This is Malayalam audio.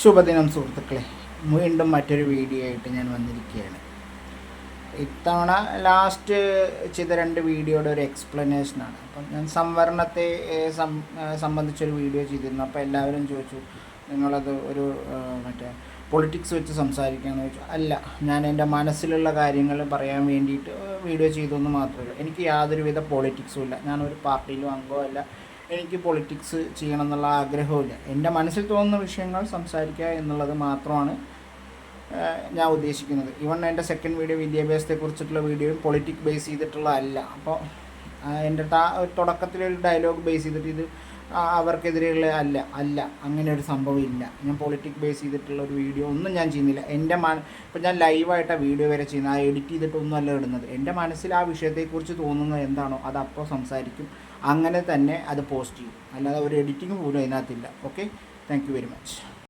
ശുഭദിനം സുഹൃത്തുക്കളെ, വീണ്ടും മറ്റൊരു വീഡിയോ ആയിട്ട് ഞാൻ വന്നിരിക്കുകയാണ്. ഇത്തവണ ലാസ്റ്റ് ചെയ്ത 2 വീഡിയോയുടെ ഒരു എക്സ്പ്ലനേഷനാണ്. അപ്പം ഞാൻ സംവരണത്തെ സംബന്ധിച്ചൊരു വീഡിയോ ചെയ്തിരുന്നു. അപ്പോൾ എല്ലാവരും ചോദിച്ചു, നിങ്ങളത് ഒരു മറ്റേ പൊളിറ്റിക്സ് വെച്ച് സംസാരിക്കാമെന്ന് ചോദിച്ചു. അല്ല, ഞാൻ എൻ്റെ മനസ്സിലുള്ള കാര്യങ്ങൾ പറയാൻ വേണ്ടിയിട്ട് വീഡിയോ ചെയ്തതെന്ന് മാത്രമേ ഉള്ളൂ. എനിക്ക് യാതൊരുവിധ പൊളിറ്റിക്സും ഇല്ല. ഞാനൊരു പാർട്ടിയിലും അംഗമല്ല. എനിക്ക് പൊളിറ്റിക്സ് ചെയ്യണം എന്നുള്ള ആഗ്രഹമില്ല. എൻ്റെ മനസ്സിൽ തോന്നുന്ന വിഷയങ്ങൾ സംസാരിക്കുക എന്നുള്ളത് മാത്രമാണ് ഞാൻ ഉദ്ദേശിക്കുന്നത്. ഈവൺ എൻ്റെ സെക്കൻഡ് വീഡിയോ വിദ്യാഭ്യാസത്തെക്കുറിച്ചിട്ടുള്ള വീഡിയോയും പൊളിറ്റിക് ബേസ് ചെയ്തിട്ടുള്ള അല്ല. അപ്പോൾ എൻ്റെ തുടക്കത്തിലൊരു ഡയലോഗ് ബേസ് ചെയ്തിട്ട് ഇത് അവർക്കെതിരെയുള്ള അല്ല അങ്ങനെ ഒരു സംഭവം ഇല്ല. ഞാൻ പൊളിറ്റിക് ബേസ് ചെയ്തിട്ടുള്ള ഒരു വീഡിയോ ഒന്നും ഞാൻ ചെയ്യുന്നില്ല. ഇപ്പം ഞാൻ ലൈവായിട്ടാണ് വീഡിയോ വരെ ചെയ്യുന്നത്. ആ എഡിറ്റ് ചെയ്തിട്ടൊന്നും അല്ല ഇടുന്നത്. എൻ്റെ മനസ്സിൽ ആ വിഷയത്തെക്കുറിച്ച് തോന്നുന്നത് എന്താണോ അത് അപ്പോൾ സംസാരിക്കും. അങ്ങനെ തന്നെ അത് പോസ്റ്റ് ചെയ്യും. അല്ലാതെ ഒരു എഡിറ്റിംഗ് പോലും അതിനകത്തില്ല. Okay, thank you very much.